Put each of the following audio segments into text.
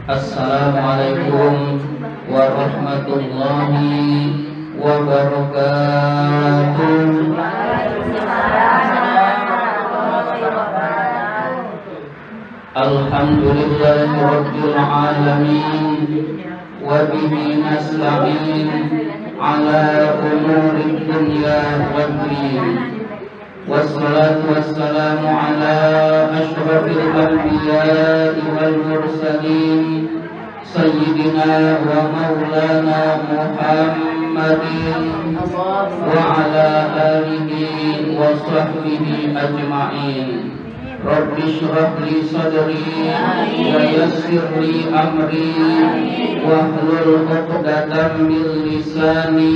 Assalamualaikum warahmatullahi wabarakatuh. Alhamdulillahirabbil alamin wa bihi nasta'in ala umuri dunya waddin. Wassalatu wassalamu ala asyrafil anbiya'i wal mursalin sayyidina wa maulana Muhammadin wa ala alihi wa sahbihi ajma'in. Rabbi shrah li sadri wa yassir li amri wahlul 'uqdatam min lisani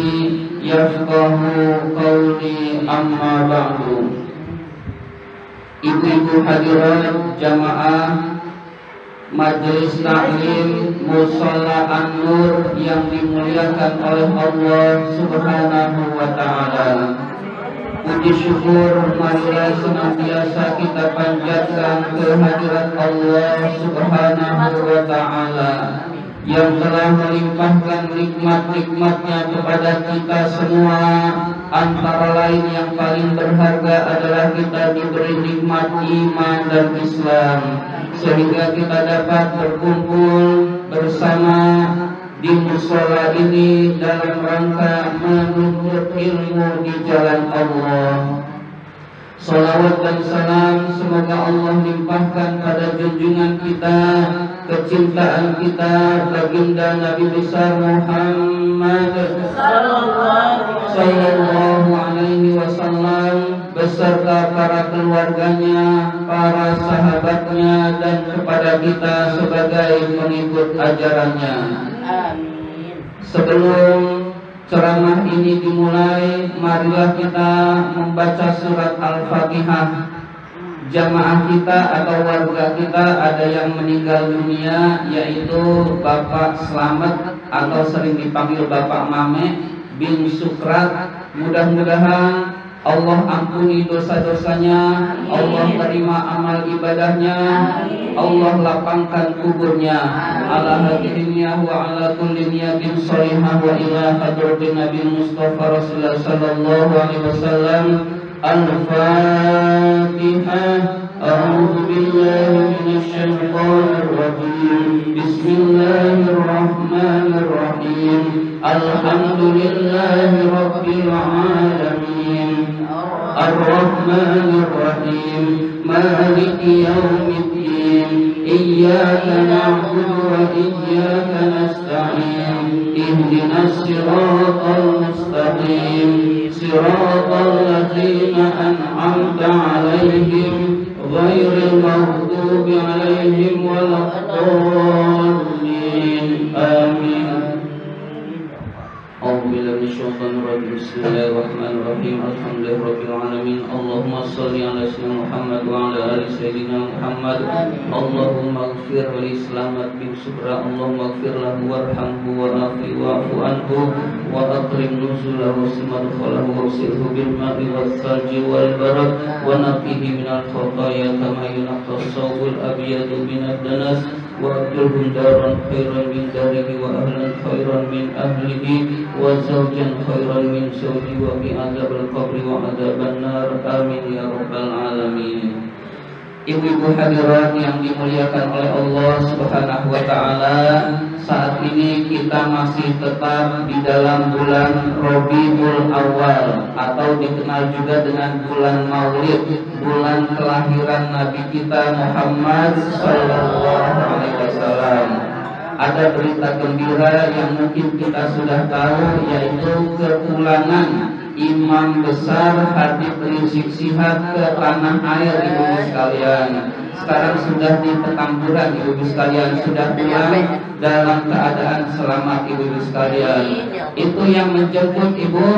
yafqahu qawli, amma ba'du. Ibu-ibu hadirat jamaah Majelis Taklim Mushola An-Nur yang dimuliakan oleh Allah Subhanahu wa ta'ala. Puji syukur marilah senantiasa kita panjatkan kehadirat Allah Subhanahu wa ta'ala yang telah melimpahkan nikmat-nikmatnya kepada kita semua. Antara lain yang paling berharga adalah kita diberi nikmat iman dan Islam, sehingga kita dapat berkumpul bersama di mushola ini dalam rangka menuntut ilmu di jalan Allah. Salawat dan salam semoga Allah limpahkan pada junjungan kita, kecintaan kita, baginda Nabi besar Muhammad sallallahu alaihi wasallam beserta para keluarganya, para sahabatnya, dan kepada kita sebagai pengikut ajarannya. Sebelum ceramah ini dimulai, marilah kita membaca surat Al-Fatihah. Jamaah kita atau warga kita ada yang meninggal dunia, yaitu Bapak Slamet atau sering dipanggil Bapak Mame bin Sukrat. Mudah-mudahan Allah ampuni dosa-dosanya, Allah terima amal ibadahnya, Allah lapangkan kuburnya. Ala hadhihi wa ala kulli niyatin shalihah wa ila hadratin Nabi Mustafa Rasulullah sallallahu alaihi wasallam. Al-Fatihah. A'udzu billahi minasy syaithanir rajim. Bismillahirrahmanirrahim. Alhamdulillahi rabbil alamin. Ar-Rahmanir Rahim. Maliki yaumiddin. Iyyaka na'budu wa iyyaka nasta'in. Ihdinas siratal mustaqim. Siratal ladzina an'amta 'alaihim ghairil maghdubi 'alaihim waladdallin. Amin. Bismillahirrahmanirrahim. Alhamdulillahirabbil alamin. Allahumma shalli ala sayyidina Muhammad wa ala ali sayyidina Muhammad. Allahumma ighfir li Slamet bin Sukra. Allahumma ighfir lahu warhamhu wa'afi wa'fu anhu wa akrim nuzulahu wasmadkhalahu wawsilhu bil ma'i wal thalji wal barad wa naqihi minal khataaya kama yunqqa as-sawbul abyadu minad danas wa abdulhum daran khairan min darihi wa ahlan khairan min ahlihi wa zawjan khairan min zawji wa bi adzabil qabri wa adzaban nar. Amin ya rabbal alamin. Ibu-ibu hadirat yang dimuliakan oleh Allah Subhanahu wa ta'ala, saat ini kita masih tetap di dalam bulan Rabiul Awal atau dikenal juga dengan bulan Maulid, bulan kelahiran Nabi kita Muhammad sallallahu alaihi wasallam. Ada berita gembira yang mungkin kita sudah tahu, yaitu kepulangan Imam besar Habib Rizik Syihab ke tanah air, ibu-ibu sekalian. Sekarang sudah di Petamburan, ibu-ibu sekalian, sudah pulang dalam keadaan selamat, ibu-ibu sekalian. Itu yang menjemput ibu,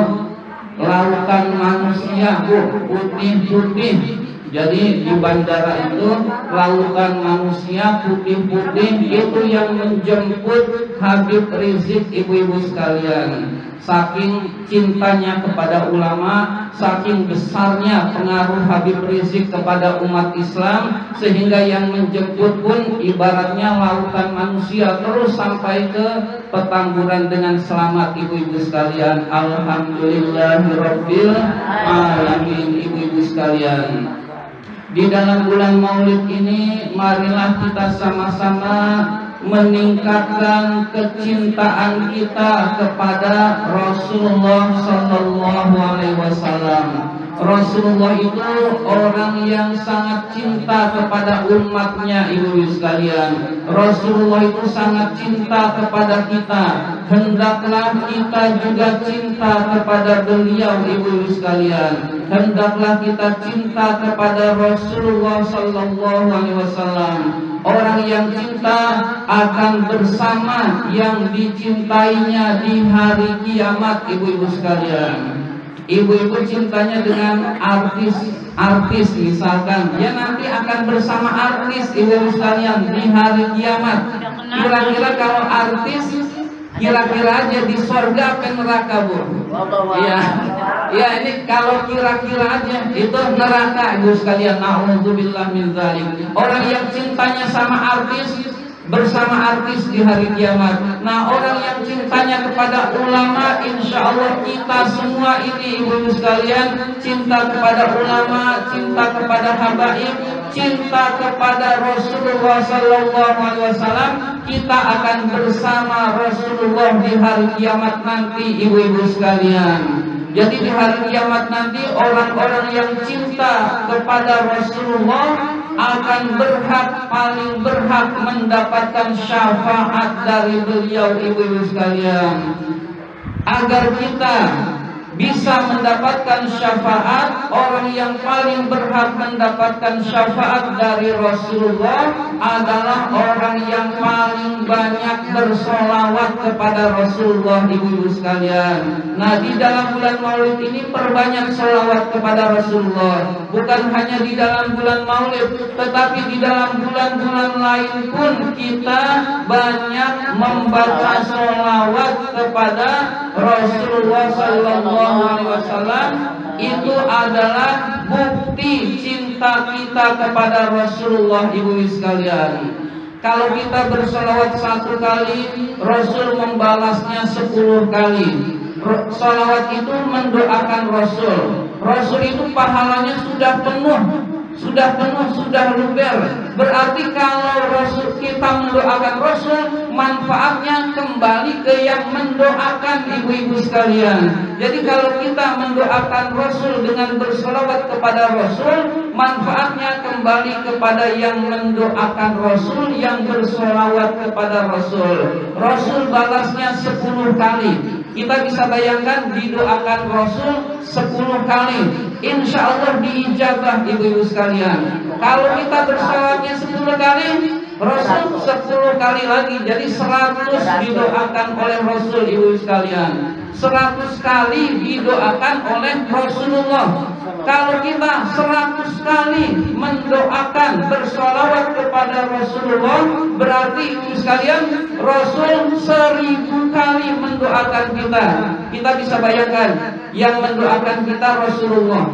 lautan manusia, bu, putih-putih, Jadi di bandara itu lautan manusia putih-putih itu yang menjemput Habib Rizik, ibu-ibu sekalian. Saking cintanya kepada ulama, saking besarnya pengaruh Habib Rizik kepada umat Islam, sehingga yang menjemput pun ibaratnya lautan manusia terus sampai ke Petamburan dengan selamat, ibu-ibu sekalian. Alhamdulillahirabbil alamin, ibu-ibu sekalian. Di dalam bulan Maulid ini, marilah kita sama-sama meningkatkan kecintaan kita kepada Rasulullah Sallallahu Alaihi Wasallam. Rasulullah itu orang yang sangat cinta kepada umatnya, ibu-ibu sekalian. Rasulullah itu sangat cinta kepada kita. Hendaklah kita juga cinta kepada beliau, ibu-ibu sekalian. Hendaklah kita cinta kepada Rasulullah Sallallahu Alaihi Wasallam. Orang yang cinta akan bersama yang dicintainya di hari kiamat, ibu-ibu sekalian. Ibu-ibu cintanya dengan artis misalkan, dia nanti akan bersama artis, ibu-ibu sekalian, di hari kiamat. Kira-kira kalau artis, kira-kira aja di sorga apa neraka, Bu? Ya ini kalau kira-kira aja itu neraka, ibu sekalian. Na'udzubillah min dzalik. Orang yang cintanya sama artis, bersama artis di hari kiamat. Nah, orang yang cintanya kepada ulama, insya Allah kita semua ini, ibu-ibu sekalian, cinta kepada ulama, cinta kepada habaib, cinta kepada Rasulullah Sallallahu Alaihi Wasallam, kita akan bersama Rasulullah di hari kiamat nanti, ibu-ibu sekalian. Jadi di hari kiamat nanti orang-orang yang cinta kepada Rasulullah akan paling berhak mendapatkan syafaat dari beliau, ibu-ibu sekalian. Agar kita bisa mendapatkan syafaat, orang yang paling berhak mendapatkan syafaat dari Rasulullah adalah orang yang paling banyak bersolawat kepada Rasulullah, ibu-ibu sekalian. Nah, di dalam bulan Maulid ini perbanyak solawat kepada Rasulullah. Bukan hanya di dalam bulan Maulid, tetapi di dalam bulan-bulan lain pun kita banyak membaca solawat kepada Rasulullah Sallallahu Alaihi Wasallam. Itu adalah bukti cinta kita kepada Rasulullah, ibu-ibu sekalian. Kalau kita bersolawat 1 kali, Rasul membalasnya 10 kali. Solawat itu mendoakan Rasul. Rasul itu pahalanya sudah penuh, sudah luber. Berarti kalau Rasul, kita mendoakan Rasul, manfaatnya kembali ke yang mendoakan, ibu-ibu sekalian. Jadi kalau kita mendoakan Rasul dengan bersolawat kepada Rasul, manfaatnya kembali kepada yang mendoakan Rasul, yang bersolawat kepada Rasul. Rasul balasnya 10 kali. Kita bisa bayangkan didoakan Rasul 10 kali, insya Allah diijabah, ibu-ibu sekalian. Kalau kita bersolawatnya 10 kali, Rasul 10 kali lagi, jadi 100 didoakan oleh Rasul, ibu-ibu sekalian. 100 kali didoakan oleh Rasulullah. Kalau kita 100 kali mendoakan, bersolawat kepada Rasulullah, berarti ibu sekalian, Rasul 1000 kali mendoakan kita. Kita bisa bayangkan, yang mendoakan kita Rasulullah,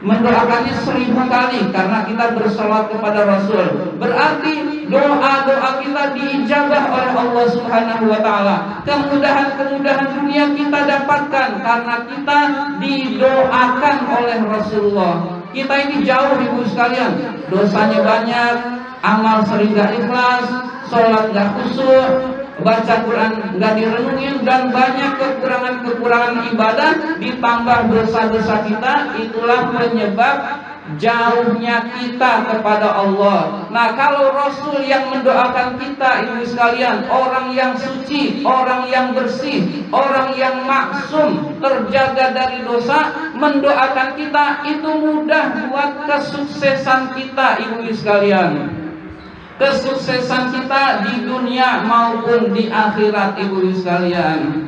mendoakannya 1000 kali karena kita bersolawat kepada Rasul. Berarti doa-doa kita diijabah oleh Allah Subhanahu wa Ta'ala. Kemudahan-kemudahan dunia kita dapatkan karena kita didoakan oleh Rasulullah. Kita ini jauh, ibu sekalian, dosanya banyak, amal sering gak ikhlas, sholat gak khusyuk, baca Quran nggak direnungin, dan banyak kekurangan-kekurangan ibadah ditambah dosa-dosa kita. Itulah penyebab jauhnya kita kepada Allah. Nah, kalau Rasul yang mendoakan kita, ibu sekalian, orang yang suci, orang yang bersih, orang yang maksum, terjaga dari dosa, mendoakan kita, itu mudah buat kesuksesan kita, ibu sekalian. Kesuksesan kita di dunia maupun di akhirat, ibu sekalian.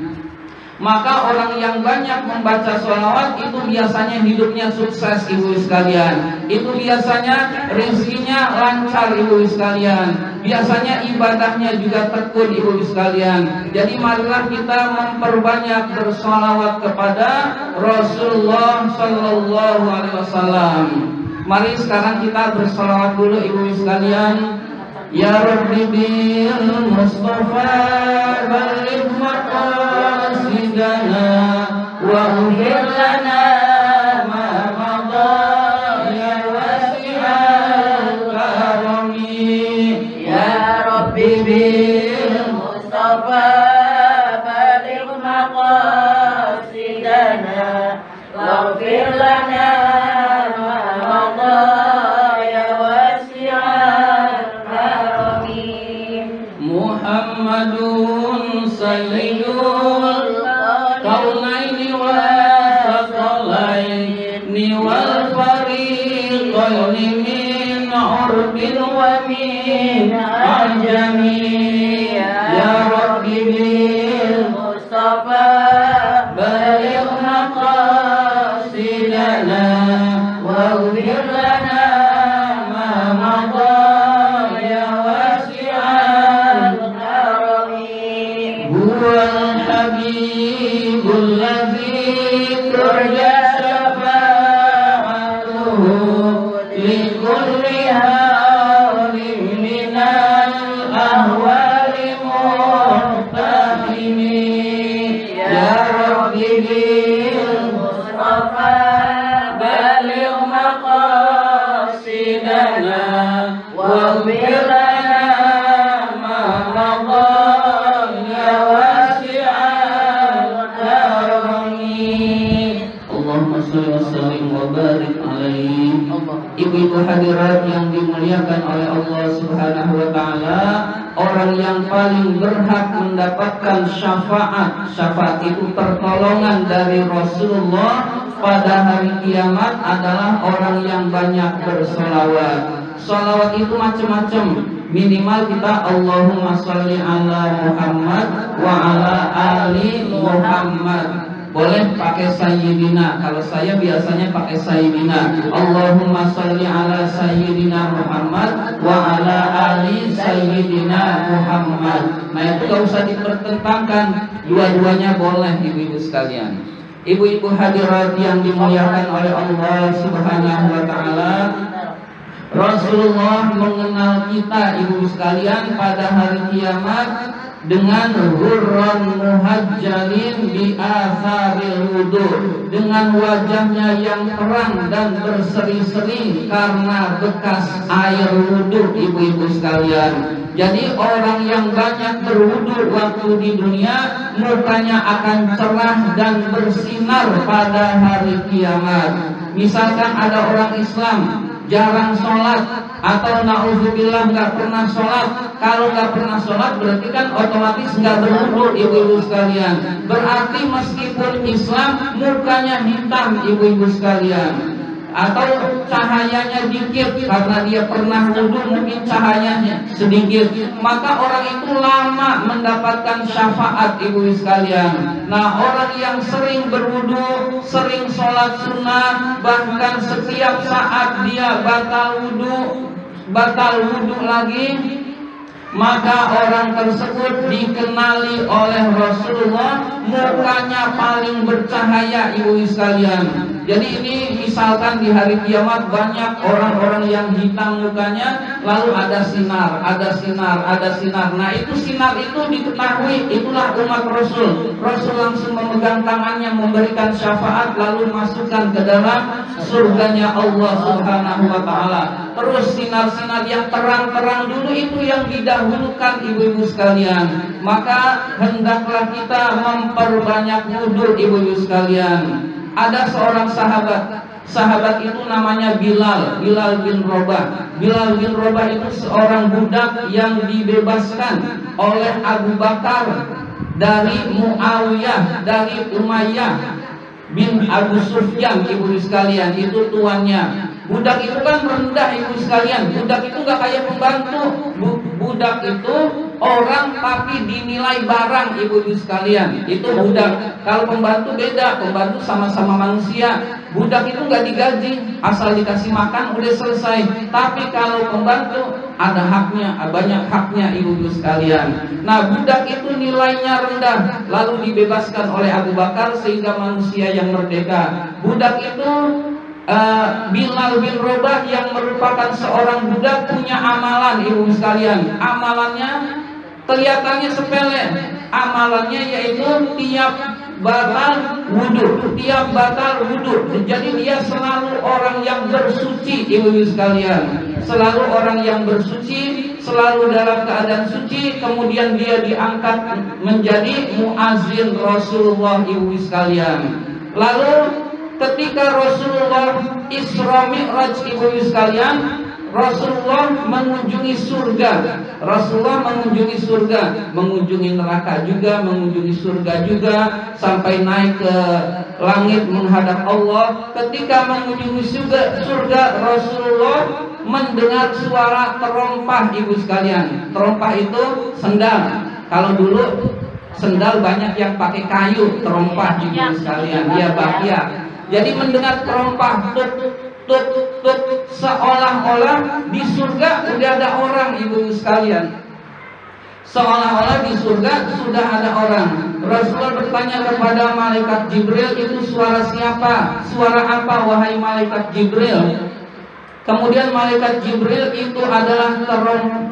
Maka orang yang banyak membaca sholawat itu biasanya hidupnya sukses, ibu sekalian. Itu biasanya rezekinya lancar, ibu sekalian. Biasanya ibadahnya juga tekun, ibu sekalian. Jadi marilah kita memperbanyak bersholawat kepada Rasulullah Sallallahu Alaihi Wasallam. Mari sekarang kita bersholawat dulu, ibu sekalian. Ya Rabbi bil Mustafa baligh maqasidana waghfir lana ma madha ya wasi'al karami. Ya Rabbi bil Mustafa baligh maqasidana waghfir lana ma madha ya wasi'al karami. Muhammadun sayyidul kaunaini wa thaqalaini wal fariqaini min urbin wa min ajami. Ya Rabbi bil Mustafa baligh maqasidana waghfir lana ma madha ya wasi'al karami. huwal habibul ladzi turja syafa'atuhu likulli hawlin minal ahwali muhtahimi. Ya Rabbi bil Mustafa baligh maqasidana waghfir lana ma madha ya wasi'al karami. Allahumma shalli wa sallim wa barik alaihi. Ibu-ibu hadirat yang dimuliakan oleh Allah Subhanahu wa taala, orang yang paling berhak mendapatkan syafaat, syafaat itu pertolongan dari Rasulullah pada hari kiamat adalah orang yang banyak bersolawat. Solawat itu macam-macam. Minimal kita Allahumma sholli ala Muhammad wa ala ali Muhammad. Boleh pakai sayyidina. Kalau saya biasanya pakai sayyidina. Allahumma sholli ala sayyidina Muhammad wa ala ali sayyidina Muhammad. Nah itu gak usah dipertentangkan, dua-duanya boleh, ibu-ibu sekalian. Ibu-ibu hadirat yang dimuliakan oleh Allah Subhanahu wa taala, Rasulullah mengenal kita, ibu sekalian, pada hari kiamat dengan hurran muhajjalin bi atharil wudu, dengan wajahnya yang terang dan berseri-seri karena bekas air wudu, ibu-ibu sekalian. Jadi orang yang banyak berwudu waktu di dunia, mukanya akan cerah dan bersinar pada hari kiamat. Misalkan ada orang Islam jarang sholat atau na'udzubillah nggak pernah sholat. Kalau nggak pernah sholat berarti kan otomatis nggak berwudu, ibu-ibu sekalian. Berarti meskipun Islam mukanya hitam, ibu-ibu sekalian, atau cahayanya dikit karena dia pernah wudu, mungkin cahayanya sedikit, maka orang itu lama mendapatkan syafaat, ibu sekalian. Nah, orang yang sering berwudu, sering sholat sunnah, bahkan setiap saat dia batal wudu lagi, maka orang tersebut dikenali oleh Rasulullah mukanya paling bercahaya, ibu sekalian. Jadi ini misalkan di hari kiamat banyak orang-orang yang hitam mukanya, lalu ada sinar. Nah itu sinar itu diketahui, itulah umat Rasul. Rasul langsung memegang tangannya, memberikan syafaat, lalu masukkan ke dalam surganya Allah Subhanahu wa taala. Terus sinar-sinar yang terang-terang dulu itu yang didahulukan, ibu-ibu sekalian. Maka hendaklah kita memperbanyak wudu, ibu-ibu sekalian. Ada seorang sahabat itu namanya Bilal bin Rabah. Bilal bin Rabah itu seorang budak yang dibebaskan oleh Abu Bakar dari Muawiyah, dari Umayyah bin Abu Sufyan, ibu sekalian, itu tuannya. Budak itu kan rendah, ibu sekalian. Budak itu gak kayak pembantu. budak itu orang tapi dinilai barang, ibu-ibu sekalian. Itu budak. Kalau pembantu beda, pembantu sama-sama manusia. Budak itu nggak digaji, asal dikasih makan udah selesai. Tapi kalau pembantu ada haknya, banyak haknya, ibu-ibu sekalian. Nah, budak itu nilainya rendah, lalu dibebaskan oleh Abu Bakar sehingga manusia yang merdeka. Budak itu Bilal bin Rabah yang merupakan seorang budak punya amalan, ibu sekalian. Amalannya kelihatannya sepele. Amalannya yaitu tiap batal wudhu. Jadi dia selalu orang yang bersuci, ibu sekalian. Selalu orang yang bersuci, selalu dalam keadaan suci. Kemudian dia diangkat menjadi muazin Rasulullah, ibu sekalian. Lalu ketika Rasulullah Isra Mi'raj, ibu sekalian, Rasulullah mengunjungi surga. Rasulullah mengunjungi surga, mengunjungi neraka juga, mengunjungi surga juga, sampai naik ke langit menghadap Allah. Ketika mengunjungi surga, Rasulullah mendengar suara terompah, ibu sekalian. Terompah itu sendal. Kalau dulu sendal banyak yang pakai kayu, terompah, ibu sekalian. Dia bakya. Jadi mendengar terompah tuk tuk tuk, seolah-olah di surga udah ada orang, ibu sekalian. Seolah-olah di surga sudah ada orang. Rasulullah bertanya kepada malaikat Jibril, itu suara siapa? Suara apa wahai malaikat Jibril? Kemudian malaikat Jibril itu adalah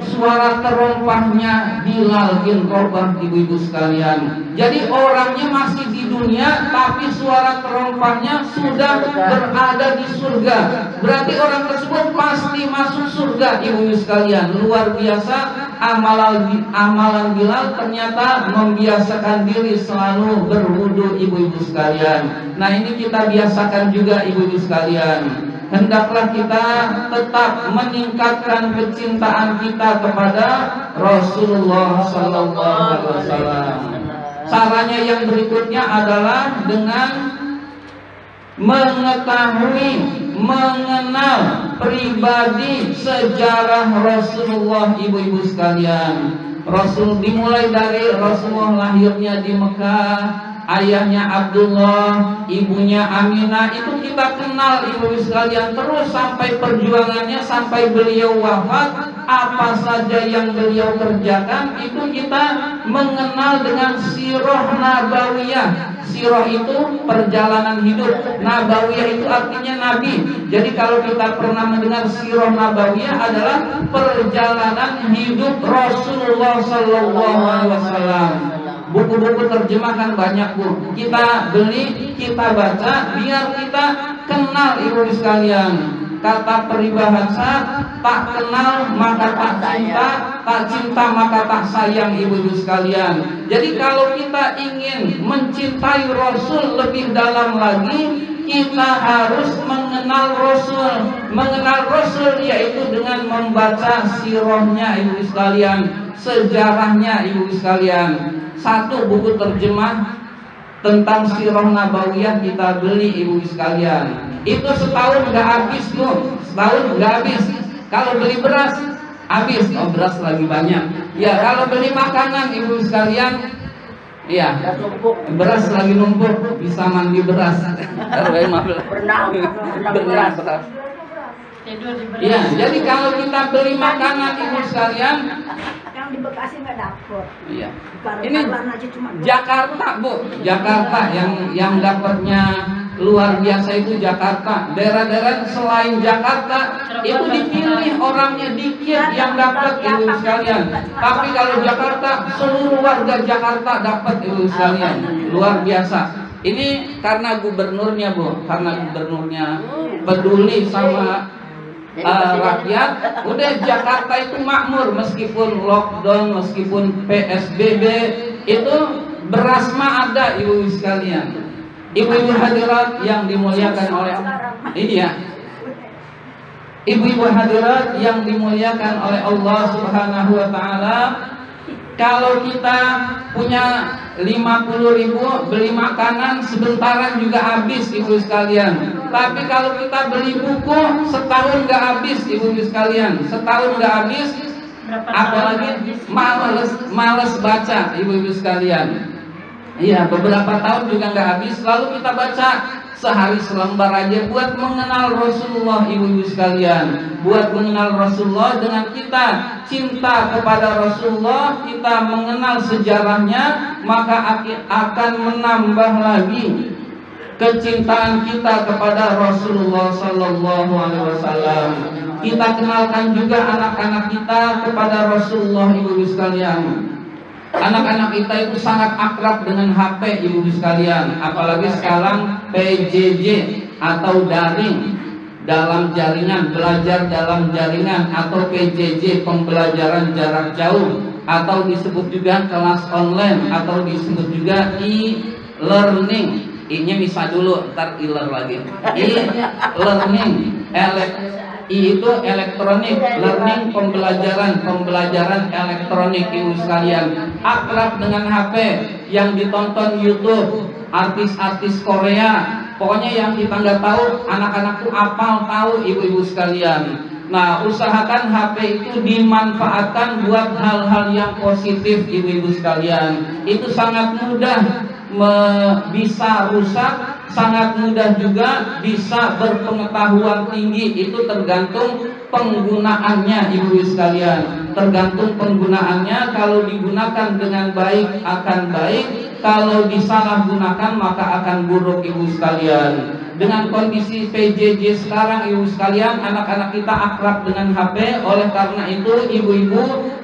suara terompahnya Bilal bin Rabah, ibu-ibu sekalian. Jadi orangnya masih di dunia, tapi suara terompahnya sudah berada di surga. Berarti orang tersebut pasti masuk surga, ibu-ibu sekalian. Luar biasa amalan Bilal, ternyata membiasakan diri selalu berwudu, ibu-ibu sekalian. Nah, ini kita biasakan juga, ibu-ibu sekalian. Hendaklah kita tetap meningkatkan kecintaan kita kepada Rasulullah SAW. Caranya yang berikutnya adalah dengan mengetahui, mengenal pribadi sejarah Rasulullah, ibu-ibu sekalian. Rasul dimulai dari Rasulullah lahirnya di Mekah, ayahnya Abdullah, ibunya Aminah, itu kita kenal, ibu sekalian. Terus sampai perjuangannya, sampai beliau wafat, apa saja yang beliau kerjakan, itu kita mengenal dengan sirah nabawiyah. Sirah itu perjalanan hidup, nabawiyah itu artinya nabi. Jadi kalau kita pernah mendengar sirah nabawiyah adalah perjalanan hidup Rasulullah SAW. Buku-buku terjemahan banyak, Bu. Kita beli, kita baca, biar kita kenal, ibu sekalian. Kata peribahasa, tak kenal maka tak cinta, tak cinta maka tak sayang, ibu-ibu sekalian. Jadi kalau kita ingin mencintai Rasul lebih dalam lagi, kita harus mengenal Rasul. Mengenal Rasul yaitu dengan membaca sirahnya, ibu sekalian, sejarahnya, ibu sekalian. Satu buku terjemah tentang sirah nabawiyah kita beli, ibu sekalian. Itu setahun nggak habis, Bu. Setahun nggak habis. Kalau beli beras habis. Oh, beras lagi banyak. Ya, kalau beli makanan, ibu sekalian, iya, beras lagi numpuk, bisa mandi beras. Berenang beras. Iya, jadi kalau kita beli makanan, ibu sekalian, di Bekasi nggak dapet. Iya. Ini Jakarta, Bu. Jakarta yang dapatnya luar biasa itu Jakarta. Daerah-daerah selain Jakarta itu dipilih orangnya dikit yang dapat, ibu sekalian. Tapi kalau Jakarta, seluruh warga Jakarta dapat, ibu sekalian. Luar biasa. Ini karena gubernurnya, Bu. Karena gubernurnya peduli sama rakyat, udah Jakarta itu makmur. Meskipun lockdown, meskipun PSBB, itu beras mah ada, ibu sekalian. Ibu-ibu hadirat yang dimuliakan oleh ibu-ibu hadirat yang dimuliakan oleh Allah Subhanahu wa taala, kalau kita punya 50.000 beli makanan sebentaran juga habis, ibu sekalian. Tapi kalau kita beli buku setahun nggak habis, ibu sekalian. Setahun nggak habis. apalagi males baca, ibu-ibu sekalian. Iya, beberapa tahun juga nggak habis, lalu kita baca sehari selembar aja buat mengenal Rasulullah, ibu-ibu sekalian. Buat mengenal Rasulullah, dengan kita cinta kepada Rasulullah, kita mengenal sejarahnya, maka akan menambah lagi kecintaan kita kepada Rasulullah Sallallahu Alaihi Wasallam. Kita kenalkan juga anak-anak kita kepada Rasulullah, ibu-ibu sekalian. Anak-anak kita itu sangat akrab dengan HP, ibu-ibu sekalian. Apalagi sekarang PJJ atau daring, dalam jaringan, belajar dalam jaringan, atau PJJ, pembelajaran jarak jauh, atau disebut juga kelas online, atau disebut juga e-learning. I-nya bisa dulu, ntar iler lagi. E-learning, I itu elektronik, learning, pembelajaran elektronik, ibu sekalian. Akrab dengan HP, yang ditonton YouTube, artis-artis Korea, pokoknya yang kita nggak tahu, anak-anak tuh apal tahu, ibu-ibu sekalian. Nah, usahakan HP itu dimanfaatkan buat hal-hal yang positif, ibu-ibu sekalian. Itu sangat mudah bisa rusak, sangat mudah juga bisa berpengetahuan tinggi. Itu tergantung penggunaannya, ibu-ibu sekalian. Tergantung penggunaannya. Kalau digunakan dengan baik akan baik, kalau disalahgunakan maka akan buruk, ibu sekalian. Dengan kondisi PJJ sekarang, ibu sekalian, anak-anak kita akrab dengan HP. Oleh karena itu, ibu-ibu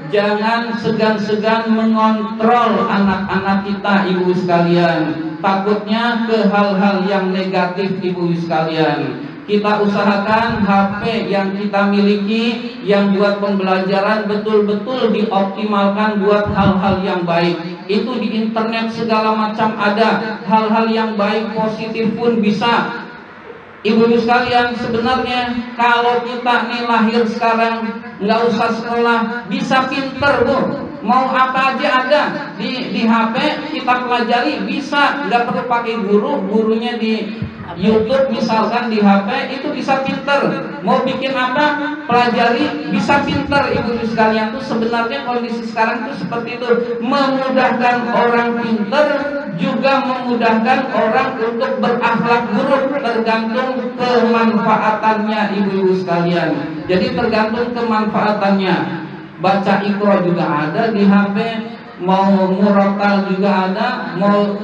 jangan segan-segan mengontrol anak-anak kita, ibu sekalian. Takutnya ke hal-hal yang negatif, ibu sekalian. Kita usahakan HP yang kita miliki, yang buat pembelajaran, betul-betul dioptimalkan buat hal-hal yang baik. Itu di internet segala macam ada, hal-hal yang baik positif pun bisa. Ibu-ibu sekalian, sebenarnya kalau kita nih lahir sekarang nggak usah sekolah, bisa pinter, Bu. Mau apa aja ada di HP, kita pelajari bisa, nggak perlu pakai guru, gurunya di YouTube misalkan, di HP itu bisa pinter. Mau bikin apa, pelajari, bisa pinter, ibu-ibu sekalian. Tuh sebenarnya kondisi sekarang tuh seperti itu, memudahkan orang pinter, juga memudahkan orang untuk berakhlak buruk, tergantung kemanfaatannya, ibu-ibu sekalian. Jadi tergantung kemanfaatannya. Baca Iqra juga ada di HP, mau murotal juga ada, mau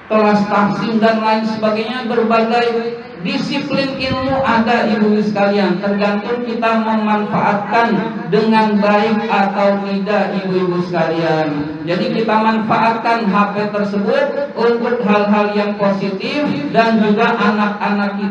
kelas tahsin dan lain sebagainya, berbagai disiplin ilmu ada, ibu sekalian. Tergantung kita memanfaatkan dengan baik atau tidak, ibu-ibu sekalian. Jadi kita manfaatkan HP tersebut untuk hal-hal yang positif, dan juga anak-anak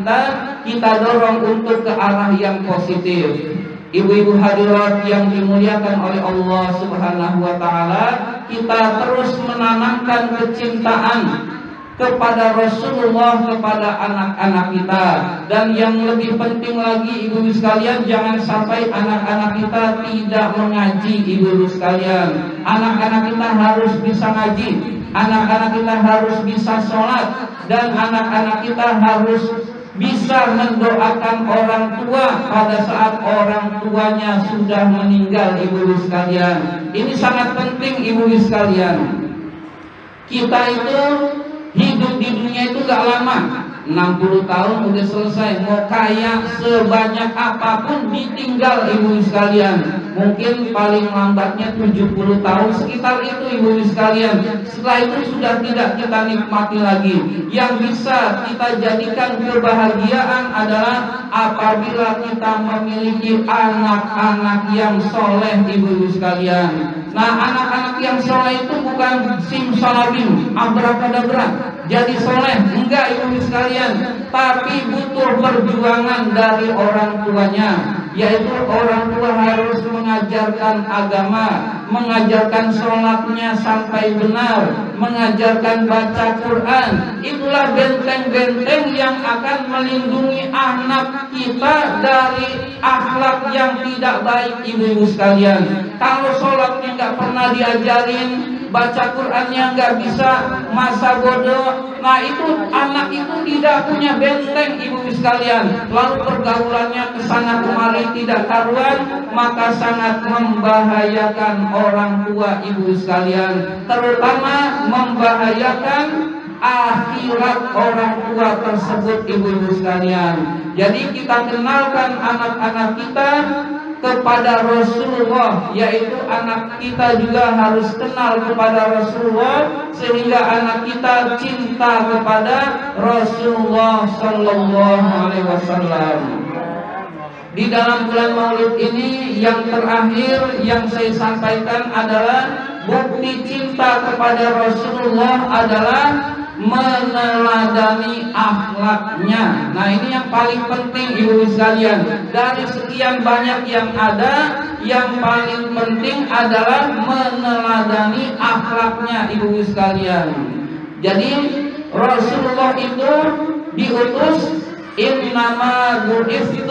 kita dorong untuk ke arah yang positif. Ibu-ibu hadirat yang dimuliakan oleh Allah Subhanahu wa Ta'ala, kita terus menanamkan kecintaan kepada Rasulullah kepada anak-anak kita. Dan yang lebih penting lagi, ibu-ibu sekalian, jangan sampai anak-anak kita tidak mengaji, ibu-ibu sekalian. Anak-anak kita harus bisa ngaji, anak-anak kita harus bisa sholat, dan anak-anak kita harus bisa mendoakan orang tua pada saat orang tuanya sudah meninggal, ibu-ibu sekalian. Ini sangat penting, ibu-ibu sekalian. Kita itu hidup di dunia itu gak lama, 60 tahun udah selesai. Mau kaya sebanyak apapun ditinggal, ibu sekalian. Mungkin paling lambatnya 70 tahun, sekitar itu, ibu sekalian. Setelah itu sudah tidak kita nikmati lagi. Yang bisa kita jadikan kebahagiaan adalah apabila kita memiliki anak-anak yang soleh, ibu sekalian. Nah, anak-anak yang soleh itu bukan simsalabim, abrakadabra jadi soleh, enggak, ibu sekalian. Tapi butuh perjuangan dari orang tuanya, yaitu orang tua harus mengajarkan agama, mengajarkan sholatnya sampai benar, mengajarkan baca Quran. Itulah benteng-benteng yang akan melindungi anak kita dari akhlak yang tidak baik, ibu-ibu sekalian. Kalau sholatnya nggak pernah diajarin, baca Qur'annya nggak bisa, masa bodoh. Nah itu anak itu tidak punya benteng ibu sekalian, lalu pergaulannya kesana kemari tidak karuan, maka sangat membahayakan orang tua ibu sekalian, terutama membahayakan akhirat orang tua tersebut ibu-ibu sekalian. Jadi kita kenalkan anak-anak kita kepada Rasulullah, yaitu anak kita juga harus kenal kepada Rasulullah, sehingga anak kita cinta kepada Rasulullah Sallallahu Alaihi Wasallam. Di dalam bulan Maulid ini yang terakhir yang saya sampaikan adalah bukti cinta kepada Rasulullah adalah meneladani akhlaknya. Nah ini yang paling penting ibu sekalian. Dari sekian banyak yang ada, yang paling penting adalah meneladani akhlaknya ibu sekalian. Jadi Rasulullah itu diutus, innama bu'itsu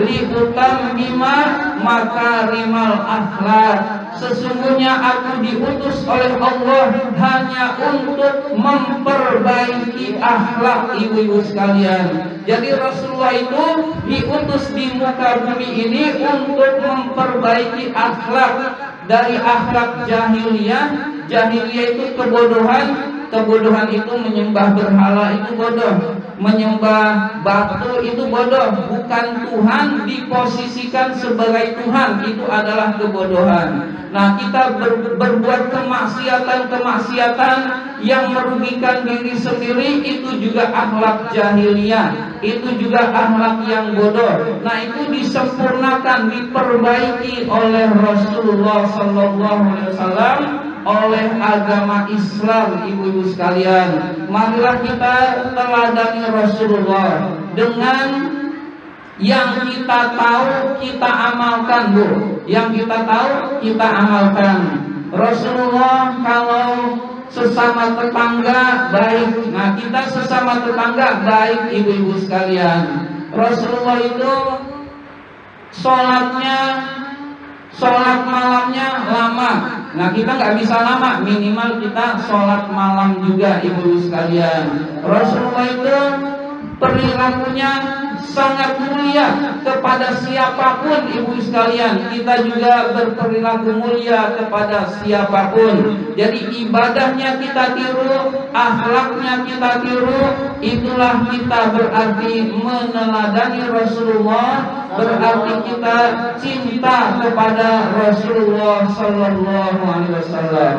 liutammima makarimal akhlak. Sesungguhnya aku diutus oleh Allah hanya untuk memperbaiki akhlak ibu-ibu sekalian. Jadi Rasulullah itu diutus di muka bumi ini untuk memperbaiki akhlak. Dari akhlak jahiliyah, jahiliyah itu kebodohan. Kebodohan itu menyembah berhala itu bodoh, menyembah batu itu bodoh. Bukan Tuhan diposisikan sebagai Tuhan, itu adalah kebodohan. Nah kita berbuat kemaksiatan-kemaksiatan yang merugikan diri sendiri, itu juga akhlak jahiliyah, itu juga akhlak yang bodoh. Nah itu disempurnakan, diperbaiki oleh Rasulullah Sallallahu Alaihi Wasallam, oleh agama Islam ibu-ibu sekalian. Marilah kita teladani Rasulullah dengan yang kita tahu kita amalkan bu, yang kita tahu kita amalkan. Rasulullah kalau sesama tetangga baik, nah kita sesama tetangga baik ibu-ibu sekalian. Rasulullah itu sholat malamnya lama. Nah kita nggak bisa lama, minimal kita sholat malam juga ibu sekalian. Rasulullah itu perilakunya sangat mulia kepada siapapun ibu sekalian. Kita juga berperilaku mulia kepada siapapun. Jadi ibadahnya kita tiru, akhlaknya kita tiru. Itulah kita berarti meneladani Rasulullah, berarti kita cinta kepada Rasulullah Sallallahu Alaihi Wasallam.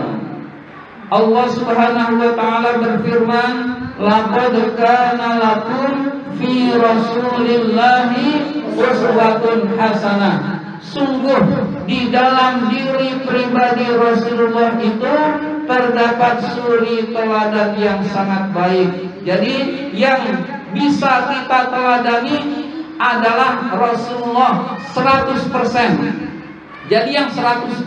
Allah Subhanahu wa taala berfirman, laqad kana lakum fi Rasulillahi uswatun hasanah. Sungguh di dalam diri pribadi Rasulullah itu terdapat suri teladan yang sangat baik. Jadi yang bisa kita teladani adalah Rasulullah 100%. Jadi yang 100%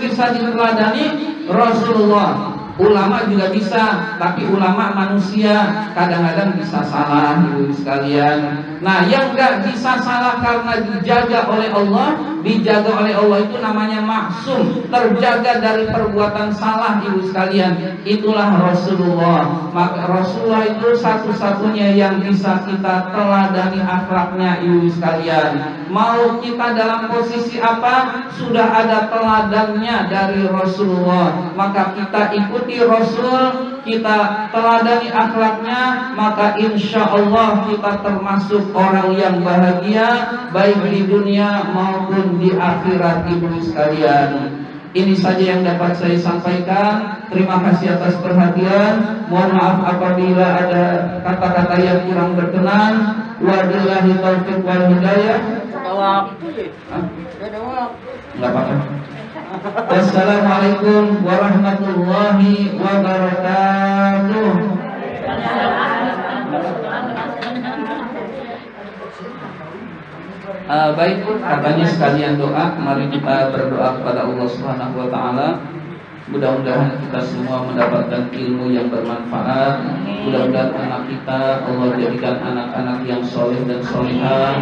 bisa diteladani Rasulullah. Ulama juga bisa, tapi ulama manusia kadang-kadang bisa salah ibu sekalian. Nah yang gak bisa salah karena dijaga oleh Allah, itu namanya maksum, terjaga dari perbuatan salah ibu sekalian. Itulah Rasulullah. Maka Rasulullah itu satu-satunya yang bisa kita teladani akhlaknya ibu sekalian. Mau kita dalam posisi apa, sudah ada teladannya dari Rasulullah. Maka kita ikuti Rasul, kita teladani akhlaknya, maka insya Allah kita termasuk orang yang bahagia baik di dunia maupun di akhirat ibu sekalian. Ini saja yang dapat saya sampaikan. Terima kasih atas perhatian. Mohon maaf apabila ada kata-kata yang kurang berkenan. Wabillahi taufiq wal hidayah. Enggak apa-apa. Wassalamualaikum warahmatullahi wabarakatuh. Baik, katanya sekalian doa. Mari kita berdoa kepada Allah Subhanahu wa taala. Mudah-mudahan kita semua mendapatkan ilmu yang bermanfaat. Mudah-mudahan anak kita Allah jadikan anak-anak yang soleh dan solehah.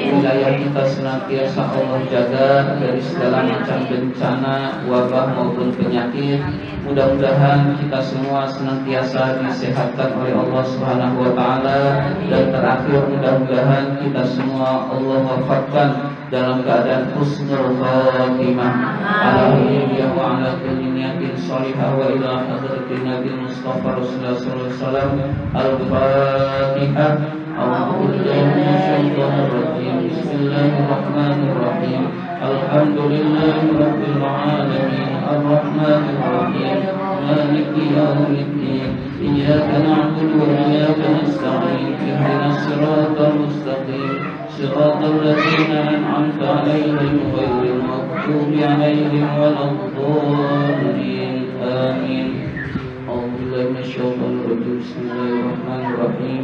Wilayah kita senantiasa Allah jaga dari segala macam bencana, wabah maupun penyakit. Mudah-mudahan kita semua senantiasa disehatkan oleh Allah Subhanahu wa taala, dan terakhir mudah-mudahan kita semua Allah wafatkan dalam keadaan husnul khatimah. Alhamdulillah wa ala kulli niyatin shalihah wa ila hadratin Nabi Mustafa Rasulullah sallallahu alaihi wasallam. Al-Fatihah. A'udzu billahi minasyaitonir rajim. Bismillahirrahmanirrahim. Alhamdulillahi rabbil alamin. Ar-Rahmanir Rahim. Maliki yaumiddin. Iyyaka na'budu wa iyyaka nasta'in. Ihdinas siratal mustaqim. صراط الذين أنعمت عليهم غير المغضوب عليهم ولا الضالين آمين. أعوذ بالله من الشيطان الرجيم. بسم الله الرحمن الرحيم.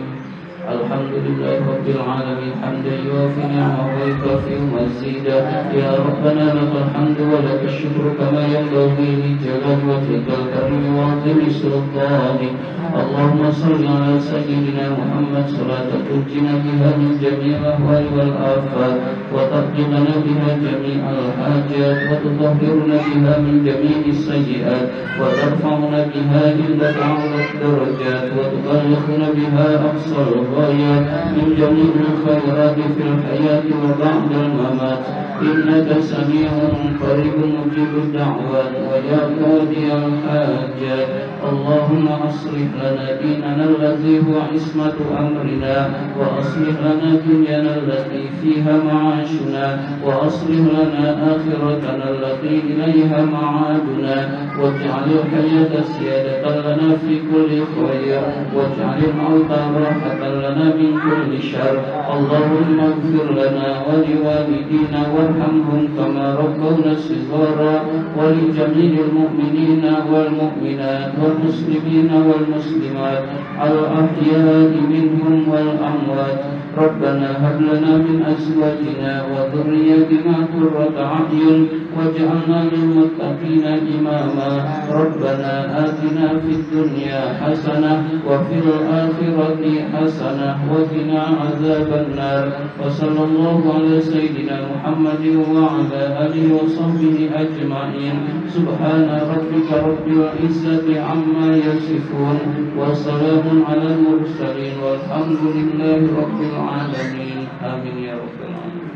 الحمد لله رب العالمين حمدا يوافي نعمه ويكافئ مزيدا. يا ربنا لك الحمد ولك الشكر كما ينبغي لجلال وجهك الكريم وعظيم سلطانك. اللهم صل على سيدنا محمد صلاة تنجينا بها من جميع الأهوال والآفات، وتقضي لنا بها جميع الحاجات، وتطهرنا بها من جميع السيئات، وترفعنا بها عندك أعلى الدرجات، وتبلغنا بها أقصى الغايات من جميع الخيرات في الحياة وبعد الممات. إنك سميع قريب مجيب الدعوات ويا قاضي الحاجات. اللهم أصلح لنا ديننا الذي هو عصمة أمرنا، وأصلح لنا دنيانا التي فيها معاشنا، وأصلح لنا آخرتنا التي إليها معادنا، واجعل الحياة سيادة لنا في كل خير، واجعل الموت راحة لنا من كل شر. اللهم اغفر لنا ولوالدينا وارحمهم كما ربونا صغارا، ولجميع المؤمنين والمؤمنات والمسلمين والمسلمات الأحياء منهم والأموات. ربنا هب لنا من أزواجنا وذرياتنا قرة أعين واجعلنا للمتقين إماما. ربنا آتنا في الدنيا حسنة وفي الآخرة حسنة وقنا عذاب النار. وصلى الله على سيدنا محمد وعلى آله وصحبه أجمعين. سبحان ربك رب العزة عما يصفون وسلام على المرسلين والحمد لله رب العالمين. آمين يا رب العالمين.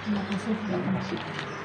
Terima kasih.